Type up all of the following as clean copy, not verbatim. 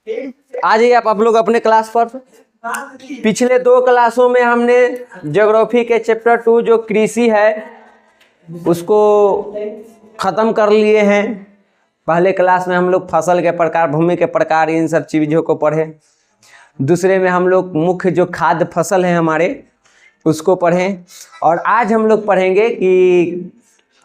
आ जाइए आप लोग अपने क्लास पर। पिछले 2 क्लासों में हमने ज्योग्राफी के चैप्टर 2 जो कृषि है उसको खत्म कर लिए हैं। पहले क्लास में हम लोग फसल के प्रकार, भूमि के प्रकार, इन सब चीज़ों को पढ़े। दूसरे में हम लोग मुख्य जो खाद्य फसल है हमारे उसको पढ़ें। और आज हम लोग पढ़ेंगे कि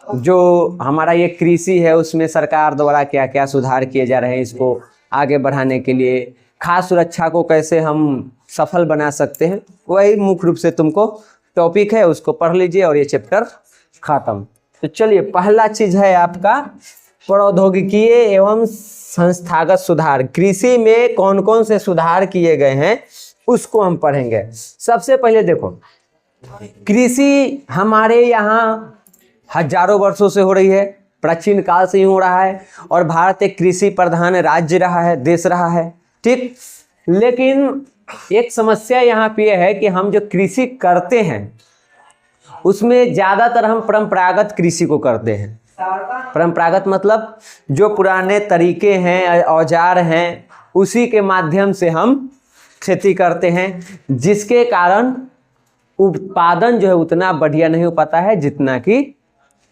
जो हमारा ये कृषि है उसमें सरकार द्वारा क्या क्या सुधार किए जा रहे हैं, इसको आगे बढ़ाने के लिए खाद्य सुरक्षा को कैसे हम सफल बना सकते हैं, वही मुख्य रूप से तुमको टॉपिक है, उसको पढ़ लीजिए और ये चैप्टर खत्म। तो चलिए, पहला चीज है आपका प्रौद्योगिकीय एवं संस्थागत सुधार। कृषि में कौन कौन से सुधार किए गए हैं उसको हम पढ़ेंगे। सबसे पहले देखो, कृषि हमारे यहाँ हजारों वर्षों से हो रही है, प्राचीन काल से ही हो रहा है और भारत एक कृषि प्रधान राज्य रहा है, देश रहा है, ठीक। लेकिन एक समस्या यहाँ पे है कि हम जो कृषि करते हैं उसमें ज़्यादातर हम परंपरागत कृषि को करते हैं। परंपरागत मतलब जो पुराने तरीके हैं, औजार हैं, उसी के माध्यम से हम खेती करते हैं, जिसके कारण उत्पादन जो है उतना बढ़िया नहीं हो पाता है जितना कि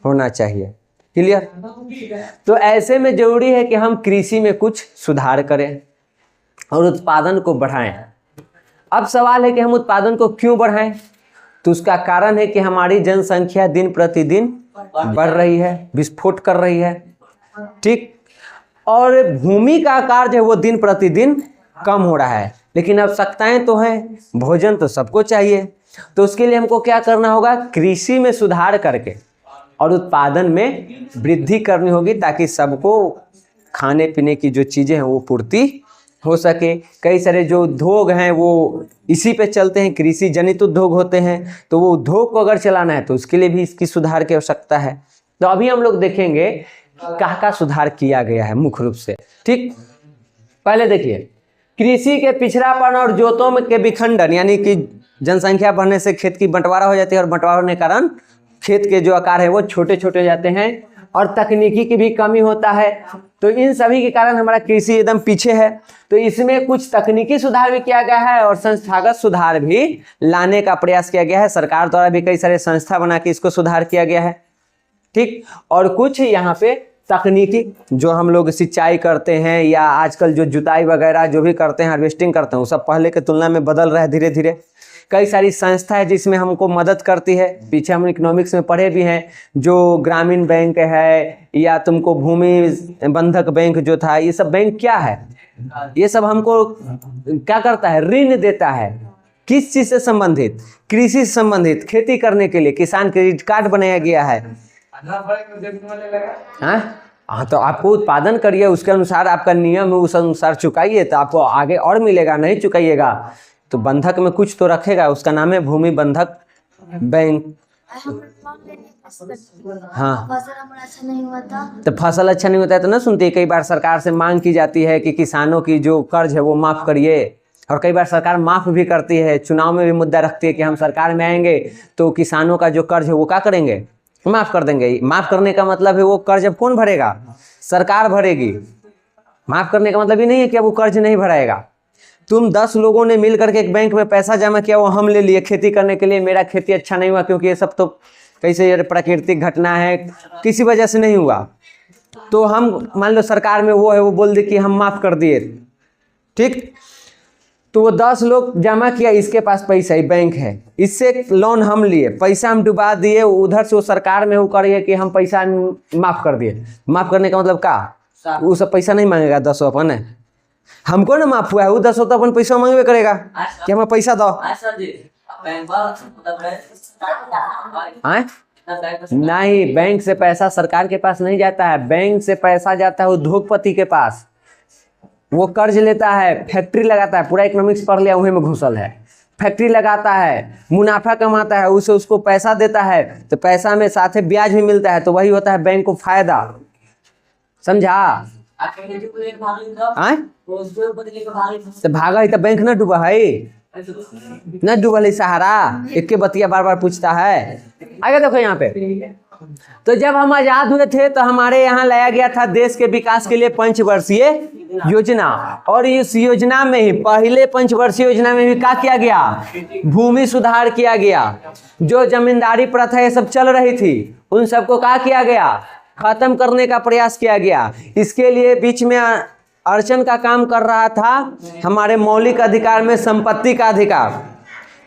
होना चाहिए। क्लियर? तो ऐसे में जरूरी है कि हम कृषि में कुछ सुधार करें और उत्पादन को बढ़ाएं। अब सवाल है कि हम उत्पादन को क्यों बढ़ाएं? तो उसका कारण है कि हमारी जनसंख्या दिन प्रतिदिन बढ़ रही है, विस्फोट कर रही है, ठीक। और भूमि का आकार जो है वो दिन प्रतिदिन कम हो रहा है, लेकिन आवश्यकताएं तो हैं, भोजन तो सबको चाहिए। तो उसके लिए हमको क्या करना होगा? कृषि में सुधार करके और उत्पादन में वृद्धि करनी होगी, ताकि सबको खाने पीने की जो चीज़ें हैं वो पूर्ति हो सके। कई सारे जो उद्योग हैं वो इसी पे चलते हैं, कृषि जनित उद्योग होते हैं, तो वो उद्योग को अगर चलाना है तो उसके लिए भी इसकी सुधार की आवश्यकता है। तो अभी हम लोग देखेंगे कहाँ सुधार किया गया है मुख्य रूप से, ठीक। पहले देखिए, कृषि के पिछड़ापन और जोतों के विखंडन, यानी कि जनसंख्या बढ़ने से खेत की बंटवारा हो जाती है और बंटवारा होने के कारण खेत के जो आकार है वो छोटे छोटे हो जाते हैं और तकनीकी की भी कमी होता है। तो इन सभी के कारण हमारा कृषि एकदम पीछे है। तो इसमें कुछ तकनीकी सुधार भी किया गया है और संस्थागत सुधार भी लाने का प्रयास किया गया है। सरकार द्वारा भी कई सारे संस्था बना के इसको सुधार किया गया है, ठीक। और कुछ यहाँ पे तकनीकी जो हम लोग सिंचाई करते हैं या आजकल जो जुताई वगैरह जो भी करते हैं, हार्वेस्टिंग करते हैं, वो सब पहले के तुलना में बदल रहा है धीरे धीरे। कई सारी संस्था है जिसमें हमको मदद करती है। पीछे हम इकोनॉमिक्स में पढ़े भी हैं, जो ग्रामीण बैंक है या तुमको भूमि बंधक बैंक जो था, ये सब बैंक क्या है? ये सब हमको क्या करता है? ऋण देता है। किस चीज से संबंधित? कृषि से संबंधित, खेती करने के लिए किसान क्रेडिट कार्ड बनाया गया है। हाँ, तो आपको उत्पादन करिए, उसके अनुसार आपका नियम है, उस अनुसार चुकाइए तो आपको आगे और मिलेगा। नहीं चुकाइएगा तो बंधक में कुछ तो रखेगा, उसका नाम है भूमि बंधक बैंक। हाँ, अच्छा नहीं हुआ था तो फसल अच्छा नहीं होता है तो ना सुनती है। कई बार सरकार से मांग की जाती है कि किसानों की जो कर्ज है वो माफ करिए, और कई बार सरकार माफ भी करती है। चुनाव में भी मुद्दा रखती है कि हम सरकार में आएंगे तो किसानों का जो कर्ज है वो क्या करेंगे? माफ कर देंगे। माफ करने का मतलब है वो कर्ज अब कौन भरेगा? सरकार भरेगी। माफ करने का मतलब ये नहीं है कि अब वो कर्ज नहीं भराएगा। तुम 10 लोगों ने मिल करके एक बैंक में पैसा जमा किया, वो हम ले लिए खेती करने के लिए, मेरा खेती अच्छा नहीं हुआ क्योंकि ये सब तो कैसे प्राकृतिक घटना है, किसी वजह से नहीं हुआ, तो हम मान लो सरकार में वो है, वो बोल दे कि हम माफ कर दिए, ठीक। तो वो 10 लोग जमा किया, इसके पास पैसा ही बैंक है, इससे लोन हम लिए, पैसा हम डुबा दिए, उधर से वो सरकार में वो करिए कि हम पैसा माफ कर दिए। माफ करने का मतलब क्या? वो सब पैसा नहीं मांगेगा 10 अपन है, हमको ना माफ हुआ है, वो 10 तो अपन पैसा मांगवे करेगा कि हमें पैसा दो। नहीं, बैंक से पैसा सरकार के पास नहीं जाता है। बैंक से पैसा जाता है उद्योगपति के पास। वो कर्ज लेता है, फैक्ट्री लगाता है, पूरा इकोनॉमिक्स पढ़ लिया, वहीं में घुसल है। फैक्ट्री लगाता है, मुनाफा कमाता है, उसे उसको पैसा देता है, तो पैसा में साथ ही ब्याज भी मिलता है, तो वही होता है बैंक को फायदा। समझा? तो भागा ही तो बैंक ना डूबा है, न डूबल है सहारा। एक के बतिया बार बार पूछता है। आगे देखो यहाँ पे, तो जब हम आजाद हुए थे तो हमारे यहाँ लाया गया था देश के विकास के लिए पंचवर्षीय योजना, और इस योजना में ही पहले पंचवर्षीय योजना में भी क्या किया गया, भूमि सुधार किया गया। जो जमींदारी प्रथा ये सब चल रही थी उन सबको क्या किया गया, खत्म करने का प्रयास किया गया। इसके लिए बीच में अड़चन का काम कर रहा था हमारे मौलिक अधिकार में संपत्ति का अधिकार,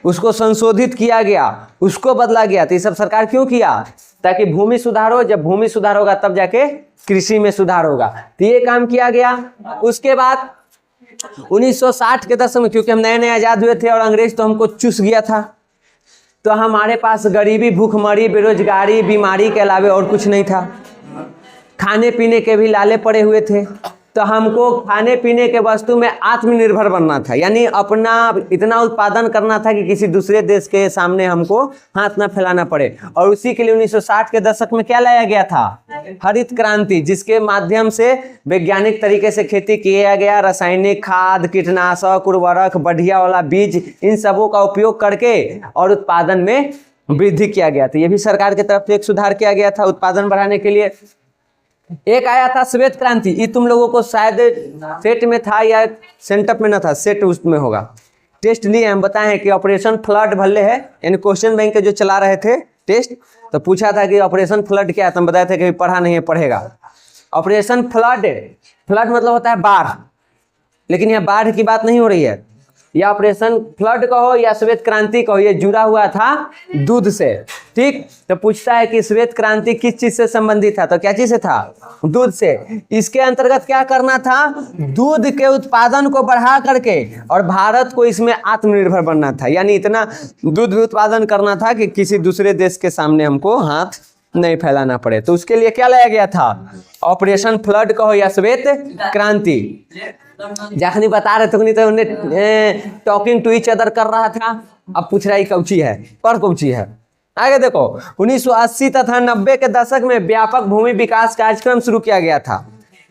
उसको संशोधित किया गया, उसको बदला गया। तो ये सब सरकार क्यों किया, ताकि भूमि सुधार हो। जब भूमि सुधार होगा तब जाके कृषि में सुधार होगा। तो ये काम किया गया। उसके बाद 1960 के दशक में, क्योंकि हम नए नए आजाद हुए थे और अंग्रेज तो हमको चूस गया था, तो हमारे पास गरीबी, भूखमरी, बेरोजगारी, बीमारी के अलावा और कुछ नहीं था। खाने पीने के भी लाले पड़े हुए थे। तो हमको खाने पीने के वस्तु में आत्मनिर्भर बनना था, यानी अपना इतना उत्पादन करना था कि किसी दूसरे देश के सामने हमको हाथ ना फैलाना पड़े। और उसी के लिए 1960 के दशक में क्या लाया गया था, हरित क्रांति, जिसके माध्यम से वैज्ञानिक तरीके से खेती किया गया। रासायनिक खाद, कीटनाशक, उर्वरक, बढ़िया वाला बीज, इन सबों का उपयोग करके और उत्पादन में वृद्धि किया गया था। ये भी सरकार की तरफ से एक सुधार किया गया था उत्पादन बढ़ाने के लिए। एक आया था श्वेत क्रांति, ये तुम लोगों को शायद सेट में था या सेंटअप में न था, सेट उसमें होगा। टेस्ट लिए हम बताए हैं कि ऑपरेशन फ्लड भले है, यानी क्वेश्चन बैंक के जो चला रहे थे टेस्ट, तो पूछा था कि ऑपरेशन फ्लड क्या है, तो हम बताए थे कि पढ़ा नहीं है, पढ़ेगा। ऑपरेशन फ्लड, फ्लड मतलब होता है बाढ़, लेकिन यहाँ बाढ़ की बात नहीं हो रही है। या ऑपरेशन फ्लड कहो या श्वेत क्रांति कहो, ये जुड़ा हुआ था दूध से, ठीक। तो पूछता है कि श्वेत क्रांति किस चीज से संबंधित था, तो क्या चीज से था, दूध से। इसके अंतर्गत क्या करना था, दूध के उत्पादन को बढ़ा करके और भारत को इसमें आत्मनिर्भर बनना था, यानी इतना दूध उत्पादन करना था कि किसी दूसरे देश के सामने हमको हाथ नहीं फैलाना पड़े। तो उसके लिए क्या लाया गया था, ऑपरेशन फ्लड कहो या श्वेत क्रांति। जखनी बता रहे थे तो उन्हें टॉकिंग टू ईच अदर कर रहा था, अब पूछ रहा है कौची है, पर कौची है। आगे देखो 1980 तथा 90 के दशक में व्यापक भूमि विकास कार्यक्रम शुरू किया गया था।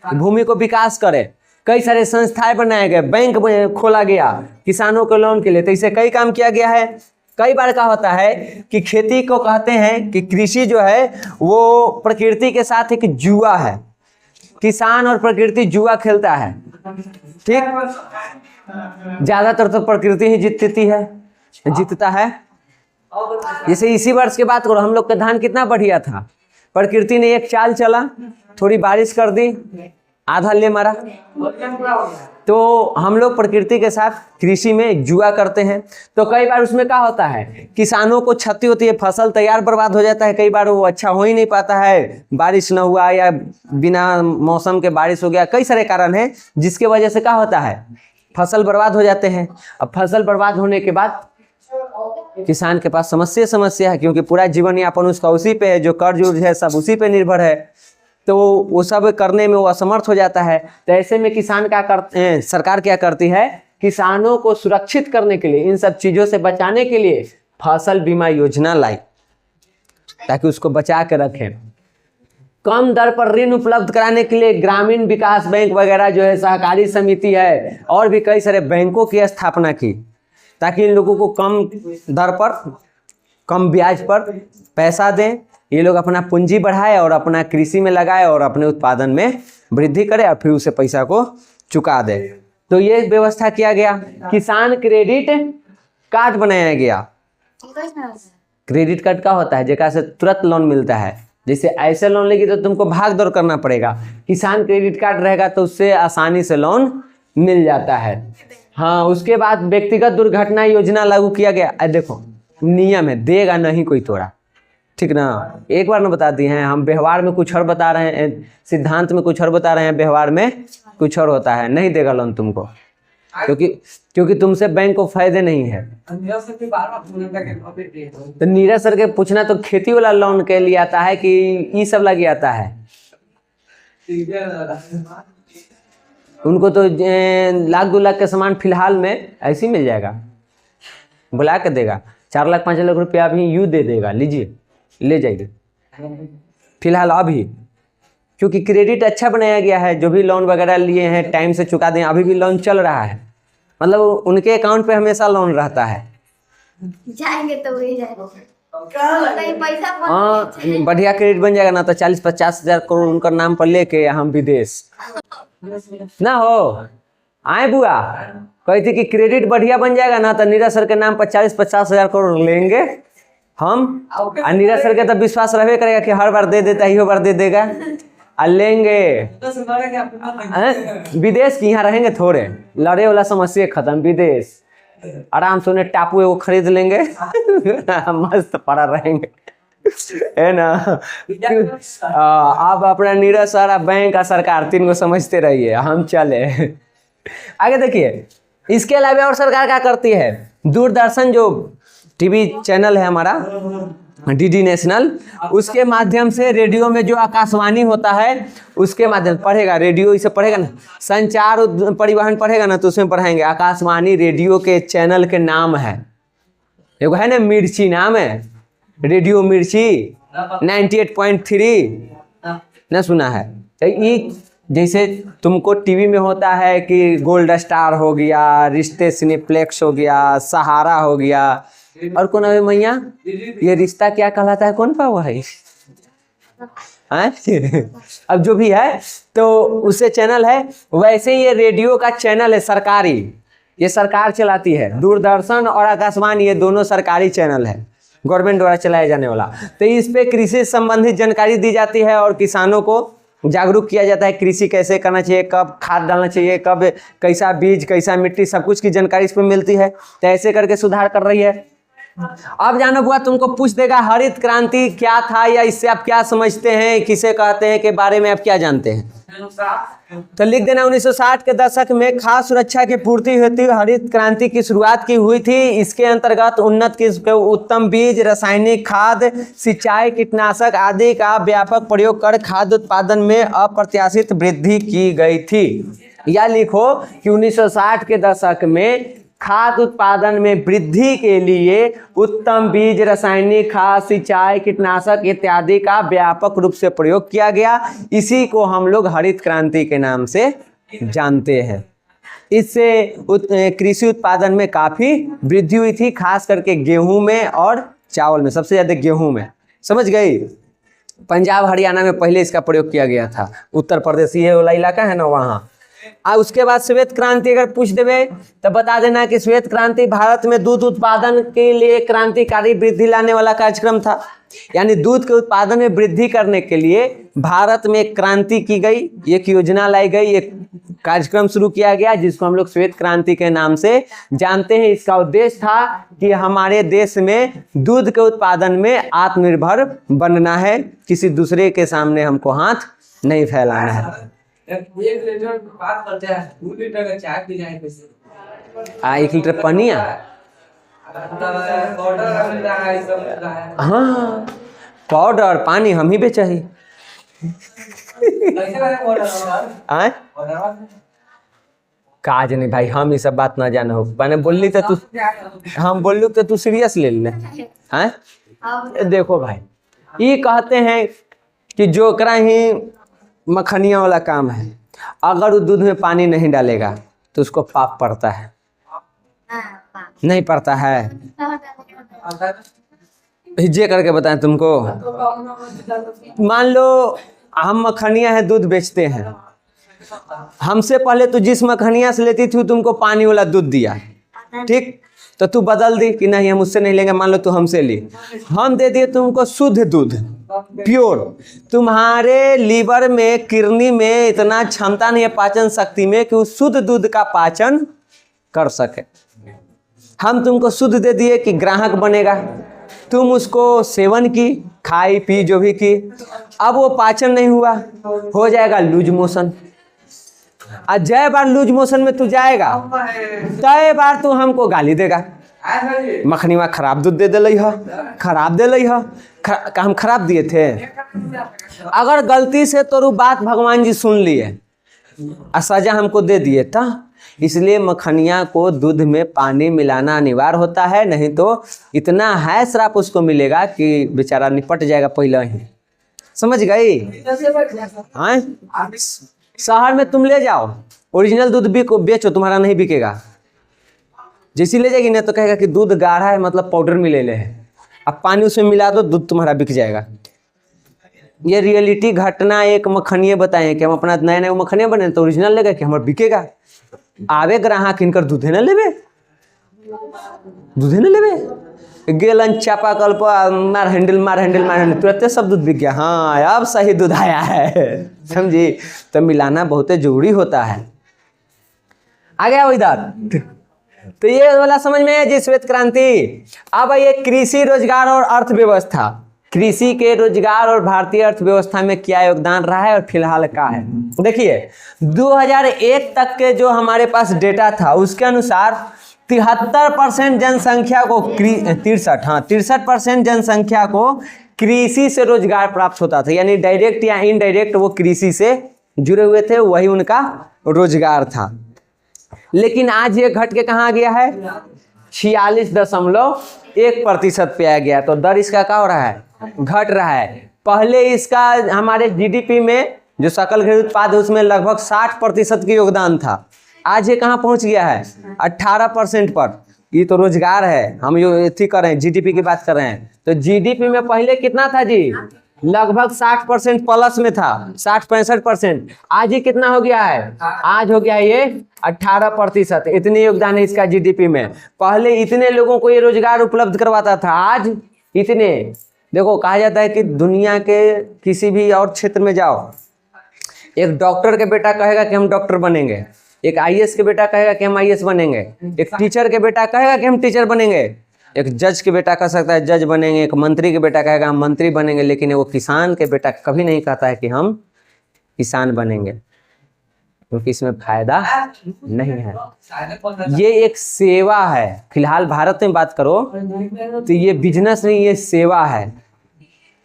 भूमि को विकास करे, कई सारे संस्थाएं बनाए गए, बैंक खोला गया किसानों के लोन के लिए। तो इसे कई काम किया गया है। कई बार क्या होता है कि खेती को कहते हैं कि कृषि जो है वो प्रकृति के साथ एक जुआ है, किसान और प्रकृति जुआ खेलता है, ठीक। ज्यादातर तो प्रकृति ही जीतता है। जैसे इसी वर्ष की बात करो, हम लोग का धान कितना बढ़िया था, प्रकृति ने एक चाल चला, थोड़ी बारिश कर दी, आधा ले मारा। तो हम लोग प्रकृति के साथ कृषि में जुआ करते हैं। तो कई बार उसमें क्या होता है, किसानों को क्षति होती है, फसल तैयार बर्बाद हो जाता है, कई बार वो अच्छा हो ही नहीं पाता है, बारिश न हुआ या बिना मौसम के बारिश हो गया, कई सारे कारण हैं जिसके वजह से क्या होता है, फसल बर्बाद हो जाते हैं। अब फसल बर्बाद होने के बाद किसान के पास समस्या है, क्योंकि पूरा जीवन यापन उसका उसी पे है, जो कर्ज उर्ज है सब उसी पे निर्भर है, तो वो सब करने में वो असमर्थ हो जाता है। तो ऐसे में किसान क्या करते हैं, सरकार क्या करती है, किसानों को सुरक्षित करने के लिए, इन सब चीजों से बचाने के लिए फसल बीमा योजना लाई, ताकि उसको बचा के रखें। कम दर पर ऋण उपलब्ध कराने के लिए ग्रामीण विकास बैंक वगैरह जो है, सहकारी समिति है, और भी कई सारे बैंकों की स्थापना की, ताकि इन लोगों को कम दर पर, कम ब्याज पर पैसा दें, ये लोग अपना पूंजी बढ़ाए और अपना कृषि में लगाए और अपने उत्पादन में वृद्धि करे और फिर उसे पैसा को चुका दे। तो ये व्यवस्था किया गया। किसान क्रेडिट कार्ड बनाया गया। क्रेडिट कार्ड क्या होता है, जेकरा से तुरंत लोन मिलता है। जैसे ऐसे लोन लेगी तो तुमको भाग दौड़ करना पड़ेगा, किसान क्रेडिट कार्ड रहेगा तो उससे आसानी से लोन मिल जाता है। हाँ, उसके बाद व्यक्तिगत दुर्घटना योजना लागू किया गया। देखो नियम है, देगा नहीं कोई तोड़ा, ठीक ना। एक बार ना बता दिए हैं, हम व्यवहार में कुछ और बता रहे हैं, सिद्धांत में कुछ और बता रहे हैं, व्यवहार में कुछ और होता है। नहीं देगा लोन तुमको, क्योंकि तुमसे बैंक को फायदे नहीं है। तो नीरज सर के पूछना तो खेती वाला लोन के लिए आता है कि ये सब लगे आता है। उनको तो 1-2 लाख के सामान फिलहाल में ऐसे ही मिल जाएगा, बुला के देगा। 4 लाख 5 लाख रुपया अभी यूँ दे देगा, लीजिए ले जाइए फिलहाल अभी, क्योंकि क्रेडिट अच्छा बनाया गया है। जो भी लोन वगैरह लिए हैं टाइम से चुका दें, अभी भी लोन चल रहा है, मतलब उनके अकाउंट पे हमेशा लोन रहता है। जाएंगे तो वही जाएंगे। हाँ, बढ़िया क्रेडिट बन जाएगा ना तो 40-50 हजार करोड़ उनका नाम पर लेके हम विदेश ना हो आए बुआ। कही थी कि क्रेडिट बढ़िया बन जाएगा ना तो नीरज सर के नाम पर 40-50 हजार करोड़ लेंगे हम। और नीरज सर के तो विश्वास रहबे करेगा कि हर बार दे देता है, बार दे देगा और लेंगे विदेश की। यहाँ रहेंगे थोड़े, लड़े वाला समस्या खत्म, विदेश आराम से उन्हें टापू वो खरीद लेंगे मस्त पड़ा रहेंगे है ना। आप अपना नीरज सर, बैंक का सरकार, तीन को समझते रहिए, हम चले आगे। देखिए इसके अलावा और सरकार क्या करती है, दूरदर्शन जो टीवी चैनल है हमारा डीडी नेशनल, उसके माध्यम से रेडियो में जो आकाशवाणी होता है उसके माध्यम से पढ़ेगा, रेडियो इसे पढ़ेगा ना, संचार परिवहन पढ़ेगा ना तो उसमें पढ़ाएंगे आकाशवाणी रेडियो के चैनल के नाम है। देखो है ना मिर्ची नाम है, रेडियो मिर्ची 98.3 ना सुना है। तो ये जैसे तुमको टीवी में होता है कि गोल्ड स्टार हो गया, रिश्ते सिनेप्लेक्स हो गया, सहारा हो गया, और कौन है मैया ये रिश्ता क्या कहलाता है, कौन पावा है अब जो भी है तो उससे चैनल है। वैसे ये रेडियो का चैनल है सरकारी, ये सरकार चलाती है। दूरदर्शन और आकाशवाणी ये दोनों सरकारी चैनल है, गवर्नमेंट द्वारा चलाया जाने वाला। तो इस पे कृषि संबंधित जानकारी दी जाती है और किसानों को जागरूक किया जाता है, कृषि कैसे करना चाहिए, कब खाद डालना चाहिए, कब कैसा बीज, कैसा मिट्टी, सब कुछ की जानकारी इस पर मिलती है। तो ऐसे करके सुधार कर रही है। अब जानो बुआ तुमको पूछ देगा हरित क्रांति क्या था, या इससे आप क्या समझते हैं, किसे कहते हैं के बारे में आप क्या जानते हैं, तो लिख देना। 1960 के दशक में खाद्य सुरक्षा की पूर्ति हेतु हरित क्रांति की शुरुआत की हुई थी। इसके अंतर्गत उन्नत किस्म उत्तम बीज, रासायनिक खाद, सिंचाई, कीटनाशक आदि का व्यापक प्रयोग कर खाद्य उत्पादन में अप्रत्याशित वृद्धि की गई थी। या लिखो कि 1960 के दशक में खाद्य उत्पादन में वृद्धि के लिए उत्तम बीज, रासायनिक खाद, सिंचाई, कीटनाशक इत्यादि का व्यापक रूप से प्रयोग किया गया। इसी को हम लोग हरित क्रांति के नाम से जानते हैं। इससे कृषि उत्पादन में काफी वृद्धि हुई थी, खास करके गेहूं में और चावल में, सबसे ज्यादा गेहूं में। समझ गई। पंजाब हरियाणा में पहले इसका प्रयोग किया गया था, उत्तर प्रदेश ये वाला इलाका है ना वहाँ। उसके बाद श्वेत क्रांति अगर पूछ देवे तो बता देना कि श्वेत क्रांति भारत में दूध उत्पादन के लिए क्रांतिकारी वृद्धि लाने वाला कार्यक्रम था। यानी दूध के उत्पादन में वृद्धि करने के लिए भारत में एक क्रांति की गई, एक योजना लाई गई, एक कार्यक्रम शुरू किया गया जिसको हम लोग श्वेत क्रांति के नाम से जानते हैं। इसका उद्देश्य था कि हमारे देश में दूध के उत्पादन में आत्मनिर्भर बनना है, किसी दूसरे के सामने हमको हाथ नहीं फैलाना है। 1 लीटर बात करते हैं, 2 लीटर का चाय पी जाए कैसे? 1 लीटर पानी हाँ पाउडर पानी हम ही बेचा ही काज नहीं भाई, हम ये सब बात ना जाना हो। मैंने बोली तो तू, हम बोलू तो तू सीरियस ले ले हैं। देखो भाई ये कहते हैं कि जो करा ही मखनिया वाला काम है, अगर वो दूध में पानी नहीं डालेगा तो उसको पाप पड़ता है, नहीं पड़ता है। हिज्जे करके बताएं तुमको। मान लो हम मखनिया है, दूध बेचते हैं, हमसे पहले तू जिस मखनिया से लेती थी तुमको पानी वाला दूध दिया, ठीक, तो तू बदल दी कि नहीं हम उससे नहीं लेंगे। मान लो तू हमसे ली, हम दे दिए तुमको शुद्ध दूध, प्योर। तुम्हारे लीवर में, किडनी में इतना क्षमता नहीं है पाचन शक्ति में कि उस शुद्ध दूध का पाचन कर सके। हम तुमको शुद्ध दे दिए कि ग्राहक बनेगा, तुम उसको सेवन की, खाई पी जो भी की, अब वो पाचन नहीं हुआ, हो जाएगा लूज मोशन। और जय बार लूज मोशन में तू जाएगा तय बार तू हमको गाली देगा, मखनी में खराब दूध दे दिल है, खराब दिल है, हम खराब दिए थे। अगर गलती से तो बात भगवान जी सुन लिए और सजा हमको दे दिए था। इसलिए मखनिया को दूध में पानी मिलाना अनिवार्य होता है, नहीं तो इतना है श्राप उसको मिलेगा कि बेचारा निपट जाएगा पहले ही। समझ गई। हाँ, शहर में तुम ले जाओ ओरिजिनल दूध भी को बेचो, तुम्हारा नहीं बिकेगा। जैसी ले जाएगी ना तो कहेगा कि दूध गाढ़ा है मतलब पाउडर मिले है, अब पानी उसमें मिला दो, दूध तुम्हारा बिक जाएगा। ये रियलिटी घटना एक मखनिए बताए कि हम अपना नए नए मखनिया बने तो ओरिजिनल लेगा कि हमारा बिकेगा। आवे ग्राहक इनकर दूधे न लेवे, दूधे न लेवे, गेलन चापा कल पर मार हैंडल तुरंत सब दूध बिक गया। हाँ अब सही दूध आया है, समझी। तो मिलाना बहुत जरूरी होता है। आ गया इधर, तो ये वाला समझ में है जी श्वेत क्रांति। अब ये कृषि रोजगार और अर्थव्यवस्था, कृषि के रोजगार और भारतीय अर्थव्यवस्था में क्या योगदान रहा है और फिलहाल का है। देखिए 2001 तक के जो हमारे पास डेटा था उसके अनुसार 73% जनसंख्या को 63% जनसंख्या को कृषि से रोजगार प्राप्त होता था, यानी डायरेक्ट या इनडायरेक्ट वो कृषि से जुड़े हुए थे, वही उनका रोजगार था। लेकिन आज ये घट के कहाँ गया है, 46.1% पे आ गया। तो दर इसका क्या हो रहा है, घट रहा है। पहले इसका हमारे जीडीपी में जो सकल घरेलू उत्पाद है उसमें लगभग 60% की योगदान था। आज ये कहाँ पहुंच गया है, 18% पर। ये तो रोजगार है, हम जो इतनी कर रहे हैं, जीडीपी की बात कर रहे हैं। तो जीडीपी में पहले कितना था जी, लगभग 60% प्लस में था, 60-65%। आज ये कितना हो गया है, आज हो गया है ये 18%। इतने योगदान है इसका जीडीपी में। पहले इतने लोगों को ये रोजगार उपलब्ध करवाता था, आज इतने। देखो कहा जाता है कि दुनिया के किसी भी और क्षेत्र में जाओ, एक डॉक्टर के बेटा कहेगा कि हम डॉक्टर बनेंगे, एक आईएएस के बेटा कहेगा कि हम आईएएस बनेंगे, एक टीचर के बेटा कहेगा कि हम टीचर बनेंगे, एक जज के बेटा कह सकता है जज बनेंगे, एक मंत्री के बेटा कहेगा हम मंत्री बनेंगे। लेकिन वो किसान के बेटा कभी नहीं कहता है कि हम किसान बनेंगे, क्योंकि इसमें फायदा नहीं है। ये एक सेवा है। फिलहाल भारत में बात करो तो ये बिजनेस नहीं, ये सेवा है।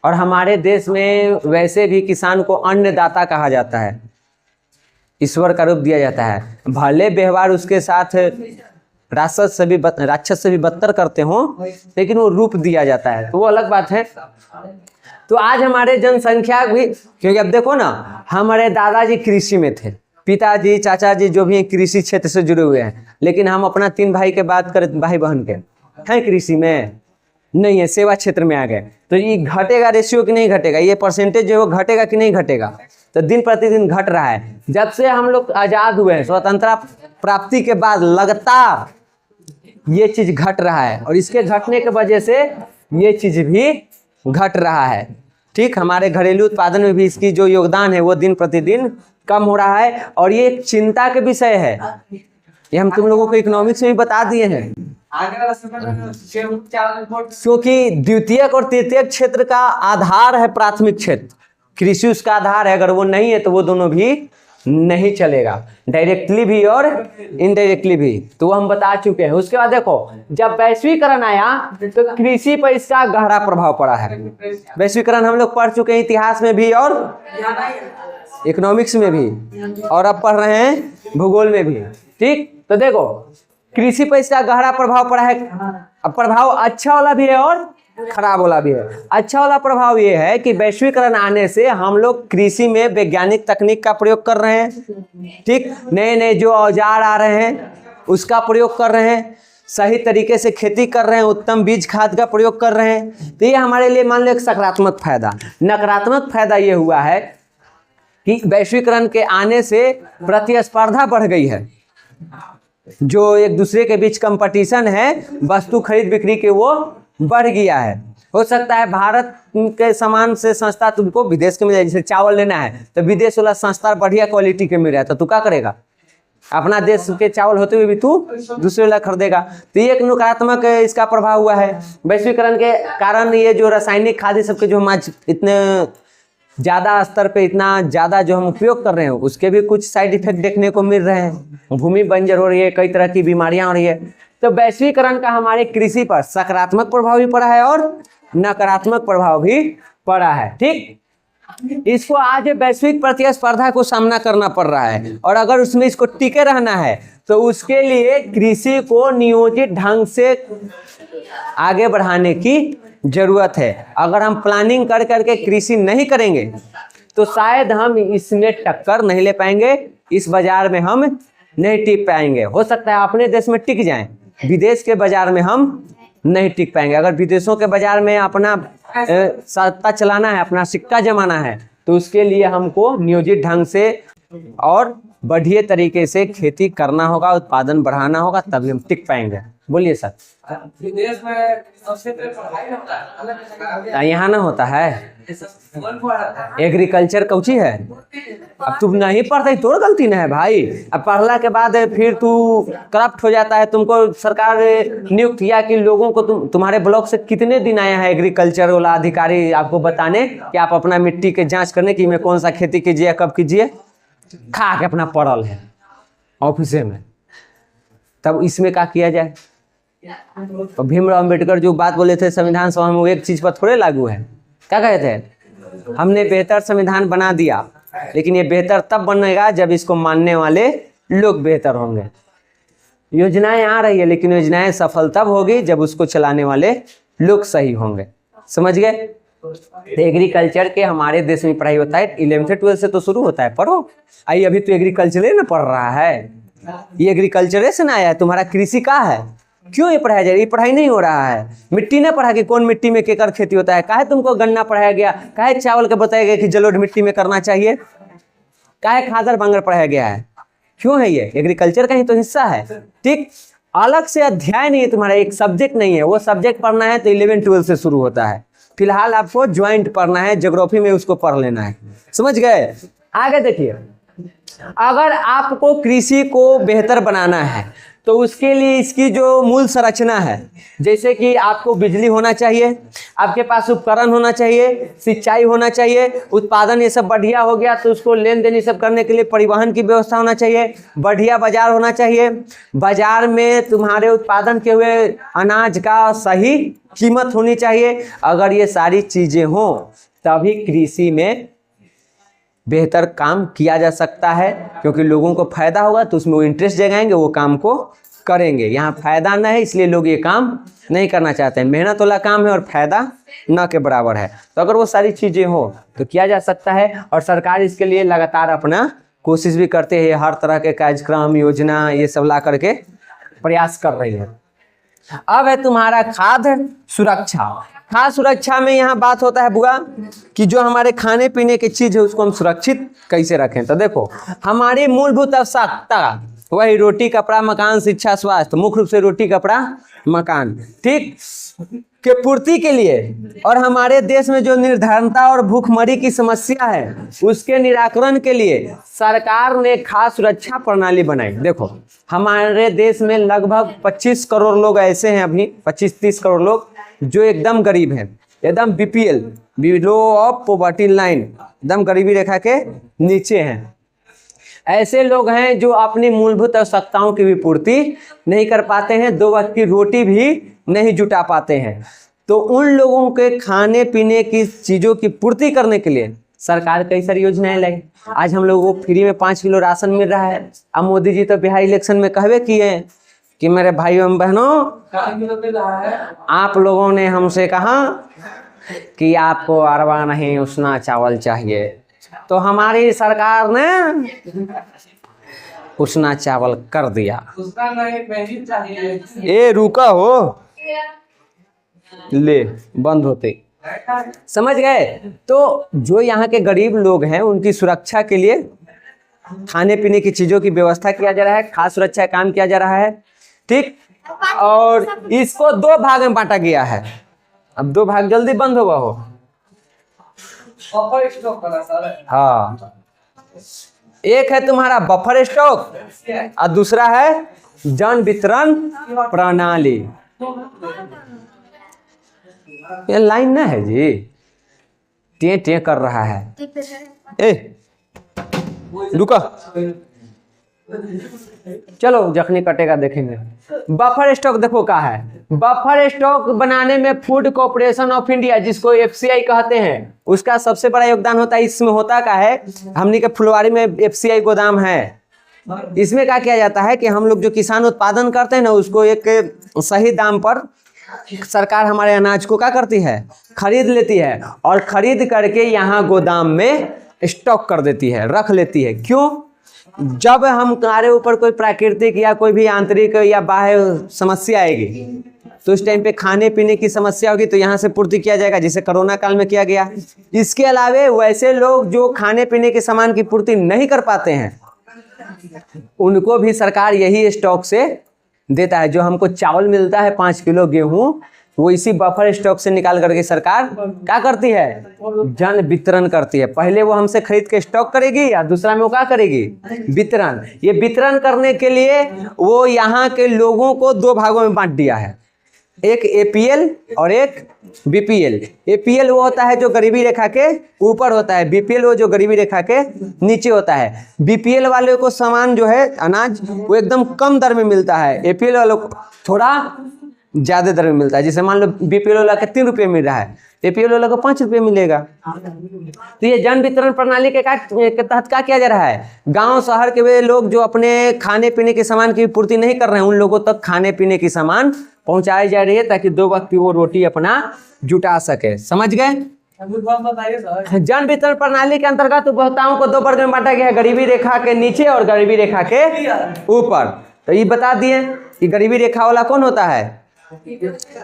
और हमारे देश में वैसे भी किसान को अन्नदाता कहा जाता है, ईश्वर का रूप दिया जाता है। भले व्यवहार उसके साथ राक्षस से भी बदतर करते हो, लेकिन वो रूप दिया जाता है, तो वो अलग बात है। तो आज हमारे जनसंख्या भी, क्योंकि अब देखो ना, हमारे दादाजी कृषि में थे, पिताजी चाचा जी जो भी हैं कृषि क्षेत्र से जुड़े हुए हैं। लेकिन हम अपना 3 भाई के बात करें, भाई बहन के हैं कृषि में नहीं है, सेवा क्षेत्र में आ गए। तो ये घटेगा रेशियो कि नहीं घटेगा, ये परसेंटेज जो है वो घटेगा कि नहीं घटेगा। तो दिन प्रतिदिन घट रहा है। जब से हम लोग आज़ाद हुए हैं, स्वतंत्रता प्राप्ति के बाद लगातार ये चीज़ घट रहा है, और इसके घटने की वजह से ये चीज़ भी घट रहा है। ठीक, हमारे घरेलू उत्पादन में भी इसकी जो योगदान है वो दिन प्रतिदिन कम हो रहा है, और ये एक चिंता के विषय है। ये हम तुम लोगों को इकोनॉमिक्स में भी बता दिए हैं, क्योंकि द्वितीयक और तृतीयक क्षेत्र का आधार है प्राथमिक क्षेत्र, कृषि उसका आधार है। अगर वो नहीं है तो वो दोनों भी नहीं चलेगा, डायरेक्टली भी और इनडायरेक्टली भी। तो वो हम बता चुके हैं। उसके बाद देखो, जब वैश्वीकरण आया तो कृषि पर इसका गहरा प्रभाव पड़ा है। वैश्वीकरण हम लोग पढ़ चुके हैं इतिहास में भी और इकोनॉमिक्स में भी, और अब पढ़ रहे हैं भूगोल में भी। ठीक, तो देखो कृषि पर इसका गहरा प्रभाव पड़ा है। अब प्रभाव अच्छा वाला भी है और खराब वाला भी है। अच्छा वाला प्रभाव ये है कि वैश्वीकरण आने से हम लोग कृषि में वैज्ञानिक तकनीक का प्रयोग कर रहे हैं। ठीक, नए नए जो औजार आ रहे हैं उसका प्रयोग कर रहे हैं, सही तरीके से खेती कर रहे हैं, उत्तम बीज खाद का प्रयोग कर रहे हैं। तो ये हमारे लिए मान लो एक सकारात्मक फायदा। नकारात्मक फायदा ये हुआ है कि वैश्वीकरण के आने से प्रतिस्पर्धा बढ़ गई है। जो एक दूसरे के बीच कंपटीशन है वस्तु खरीद बिक्री के, वो बढ़ गया है। हो सकता है भारत के सामान से सस्ता तुमको विदेश के मिल जाए। जैसे चावल लेना है तो विदेश वाला सस्ता बढ़िया क्वालिटी के मिल रहा है, तो तू क्या करेगा, अपना देश के चावल होते हुए भी तू दूसरे वाला खरीदेगा। तो ये एक नकारात्मक इसका प्रभाव हुआ है। वैश्वीकरण के कारण ये जो रासायनिक खाद्य सबके जो हम आज इतने ज़्यादा स्तर पे इतना ज़्यादा जो हम उपयोग कर रहे हैं उसके भी कुछ साइड इफेक्ट देखने को मिल रहे हैं। भूमि बंजर हो रही है, कई तरह की बीमारियां हो रही है। तो वैश्वीकरण का हमारे कृषि पर सकारात्मक प्रभाव भी पड़ा है और नकारात्मक प्रभाव भी पड़ा है। ठीक, इसको आज वैश्विक प्रतिस्पर्धा को सामना करना पड़ रहा है, और अगर उसमें इसको टिके रहना है तो उसके लिए कृषि को नियोजित ढंग से आगे बढ़ाने की जरूरत है। अगर हम प्लानिंग कर करके कृषि नहीं करेंगे तो शायद हम इसमें टक्कर नहीं ले पाएंगे, इस बाजार में हम नहीं टिक पाएंगे। हो सकता है अपने देश में टिक जाएं, विदेश के बाजार में हम नहीं टिक पाएंगे। अगर विदेशों के बाजार में अपना सत्ता चलाना है, अपना सिक्का जमाना है, तो उसके लिए हमको नियोजित ढंग से और बढ़िया तरीके से खेती करना होगा, उत्पादन बढ़ाना होगा, तभी हम टिक पाएंगे। बोलिए सर। विदेश में सबसे पहले पढ़ाई होता है, अलग अलग यहाँ ना होता है मन पढ़ाता है। एग्रीकल्चर कौची है। अब तुम नहीं पढ़ता तोर गलती ना है भाई। अब पढ़ला के बाद फिर तू करप्ट हो जाता है। तुमको सरकार ने नियुक्त किया कि लोगों को तुम्हारे ब्लॉक से कितने दिन आया है एग्रीकल्चर वाला अधिकारी आपको बताने कि आप अपना मिट्टी के जांच करने की में कौन सा खेती कीजिए, कब कीजिए। खा के अपना पढ़ल है ऑफिस में। तब इसमें क्या किया जाए। और भीमराव अंबेडकर जो बात बोले थे संविधान सभा में, वो एक चीज पर थोड़े लागू है। क्या कहे थे, हमने बेहतर संविधान बना दिया, लेकिन ये बेहतर तब बनेगा जब इसको मानने वाले लोग बेहतर होंगे। योजनाएं आ रही है, लेकिन योजनाएं सफल तब होगी जब उसको चलाने वाले लोग सही होंगे। समझ गए। एग्रीकल्चर के हमारे देश में पढ़ाई होता है 11th 12th से तो शुरू होता है। पढ़ो। आई अभी तो एग्रीकल्चर ना पढ़ रहा है, ये एग्रीकल्चर से ना आया है। तुम्हारा कृषि का है, क्यों ये पढ़ाया जाए। ये पढ़ाई नहीं हो रहा है। मिट्टी ना पढ़ा कि कौन मिट्टी में केकर खेती होता है। काहे तुमको गन्ना पढ़ाया गया, काहे चावल का बताया गया कि जलोढ़ मिट्टी में करना चाहिए, काहे खादर बांगर पढ़ाया गया है। क्यों है ये एग्रीकल्चर का ही तो हिस्सा है। ठीक, अलग से अध्याय नहीं है तुम्हारा, एक सब्जेक्ट नहीं है। वो सब्जेक्ट पढ़ना है तो 11th 12th से शुरू होता है। फिलहाल आपको ज्वाइंट पढ़ना है, ज्योग्राफी में उसको पढ़ लेना है। समझ गए। आगे देखिए, अगर आपको कृषि को बेहतर बनाना है तो उसके लिए इसकी जो मूल संरचना है, जैसे कि आपको बिजली होना चाहिए, आपके पास उपकरण होना चाहिए, सिंचाई होना चाहिए, उत्पादन ये सब बढ़िया हो गया तो उसको लेन देन ये सब करने के लिए परिवहन की व्यवस्था होना चाहिए, बढ़िया बाजार होना चाहिए, बाजार में तुम्हारे उत्पादन के हुए अनाज का सही कीमत होनी चाहिए। अगर ये सारी चीजें हों तभी कृषि में बेहतर काम किया जा सकता है, क्योंकि लोगों को फायदा होगा तो उसमें वो इंटरेस्ट जगाएंगे, वो काम को करेंगे। यहाँ फायदा न है इसलिए लोग ये काम नहीं करना चाहते हैं। मेहनत वाला काम है और फायदा न के बराबर है। तो अगर वो सारी चीज़ें हो तो किया जा सकता है, और सरकार इसके लिए लगातार अपना कोशिश भी करते हैं। हर तरह के कार्यक्रम योजना ये सब ला करके प्रयास कर रही है। अब है तुम्हारा खाद्य सुरक्षा। खाद्य सुरक्षा में यहाँ बात होता है बुआ कि जो हमारे खाने पीने की चीज है उसको हम सुरक्षित कैसे रखें। तो देखो, हमारी मूलभूत आवश्यकता वही रोटी कपड़ा मकान शिक्षा स्वास्थ्य, मुख्य रूप से रोटी कपड़ा मकान, ठीक, के पूर्ति के लिए, और हमारे देश में जो निर्धनता और भूखमरी की समस्या है उसके निराकरण के लिए सरकार ने खाद्य सुरक्षा प्रणाली बनाई। देखो, हमारे देश में लगभग 25 करोड़ लोग ऐसे हैं, अभी 25-30 करोड़ लोग जो एकदम गरीब हैं, एकदम BPL, below of poverty line, एकदम गरीबी रेखा के नीचे हैं। ऐसे लोग हैं जो अपनी मूलभूत आवश्यकताओं की भी पूर्ति नहीं कर पाते हैं, 2 वक्त की रोटी भी नहीं जुटा पाते हैं। तो उन लोगों के खाने पीने की चीज़ों की पूर्ति करने के लिए सरकार कई सारी योजनाएं लाई। आज हम लोगों को फ्री में 5 किलो राशन मिल रहा है। अब मोदी जी तो बिहार इलेक्शन में कहवे किए कि मेरे भाइयों एवं बहनों, आप लोगों ने हमसे कहा कि आपको अरवा नहीं उसना चावल चाहिए, तो हमारी सरकार ने उसना चावल कर दिया। उसका नहीं चाहिए। ए रुका हो, ले बंद होते। समझ गए। तो जो यहाँ के गरीब लोग हैं उनकी सुरक्षा के लिए खाने पीने की चीजों की व्यवस्था किया जा रहा है, खास सुरक्षा काम किया जा रहा है, ठीक। और इसको 2 भाग में बांटा गया है। अब 2 भाग जल्दी बंद होगा हो। बफर स्टॉक वाला सर। हाँ, एक है तुम्हारा बफर स्टॉक और दूसरा है जन वितरण प्रणाली। ये लाइन ना है जी, टे टे कर रहा है। ए रुका, चलो जखनी कटेगा देखेंगे। बफर स्टॉक देखो क्या है। बफर स्टॉक बनाने में फूड कॉर्पोरेशन ऑफ इंडिया, जिसको FCI कहते हैं, उसका सबसे बड़ा योगदान होता है। इसमें होता क्या है, हमने के फुलवारी में FCI गोदाम है। इसमें क्या किया जाता है कि हम लोग जो किसान उत्पादन करते हैं ना, उसको एक सही दाम पर सरकार हमारे अनाज को क्या करती है, खरीद लेती है, और खरीद करके यहाँ गोदाम में स्टॉक कर देती है, रख लेती है। क्यों? जब हमारे ऊपर कोई प्राकृतिक या कोई भी आंतरिक या बाह्य समस्या आएगी तो उस टाइम पे खाने पीने की समस्या होगी तो यहाँ से पूर्ति किया जाएगा, जिसे कोरोना काल में किया गया। इसके अलावे वैसे लोग जो खाने पीने के सामान की पूर्ति नहीं कर पाते हैं उनको भी सरकार यही स्टॉक से देता है। जो हमको चावल मिलता है 5 किलो गेहूं, वो इसी बफर स्टॉक से निकाल करके सरकार क्या करती है, जन वितरण करती है। पहले वो हमसे खरीद के स्टॉक करेगी या दूसरा में वो क्या करेगी, वितरण। ये वितरण करने के लिए वो यहाँ के लोगों को 2 भागों में बांट दिया है, एक एपीएल और एक बीपीएल। एपीएल वो होता है जो गरीबी रेखा के ऊपर होता है, बीपीएल वो जो गरीबी रेखा के नीचे होता है। बीपीएल वाले को सामान जो है अनाज वो एकदम कम दर में मिलता है, एपीएल वालों को थोड़ा ज्यादा दर में मिलता है। जैसे मान लो बीपीएल वाला के 3 रुपये मिल रहा है, एपीएल वाला को 5 रुपये मिलेगा। तो ये जन वितरण प्रणाली के तहत क्या किया जा रहा है, गांव शहर के वे लोग जो अपने खाने पीने के सामान की पूर्ति नहीं कर रहे हैं उन लोगों तक खाने पीने की सामान पहुंचाई जा रही है, ताकि 2 वक्त की वो रोटी अपना जुटा सके। समझ गए। बताइए सर। जन वितरण प्रणाली के अंतर्गत उपभोक्ताओं को 2 वर्ग में बांटा गया है, गरीबी रेखा के नीचे और गरीबी रेखा के ऊपर। तो ये बता दिए कि गरीबी रेखा वाला कौन होता है,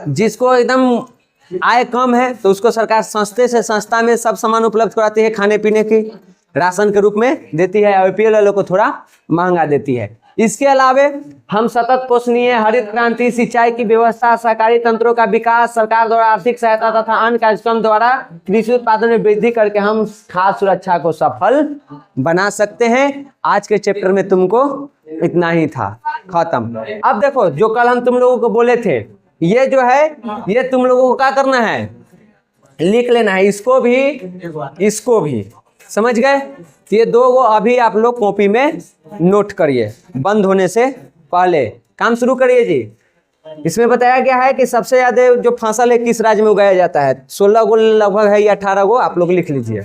जिसको एकदम आय कम है तो उसको सरकार सस्ते से सस्ता में सब सामान उपलब्ध कराती है, खाने पीने की राशन के रूप में देती है, और एपीएल वालों को थोड़ा महंगा देती है। इसके अलावे हम सतत पोषणीय हरित क्रांति, सिंचाई की व्यवस्था, सहकारी तंत्रों का विकास, सरकार द्वारा आर्थिक सहायता तथा अन्य कार्यक्रम द्वारा कृषि उत्पादन में वृद्धि करके हम खाद्य सुरक्षा को सफल बना सकते हैं। आज के चैप्टर में तुमको इतना ही था, खत्म। अब देखो जो कल हम तुम लोगों को बोले थे, ये जो है ये तुम लोगों को क्या करना है, लिख लेना है, इसको भी समझ गए। ये 2 को अभी आप लोग कॉपी में नोट करिए, बंद होने से पहले काम शुरू करिए जी। इसमें बताया गया है कि सबसे ज्यादा जो फसल है किस राज्य में उगाया जाता है, 16 गो लगभग है या 18 गो, आप लोग लिख लीजिए।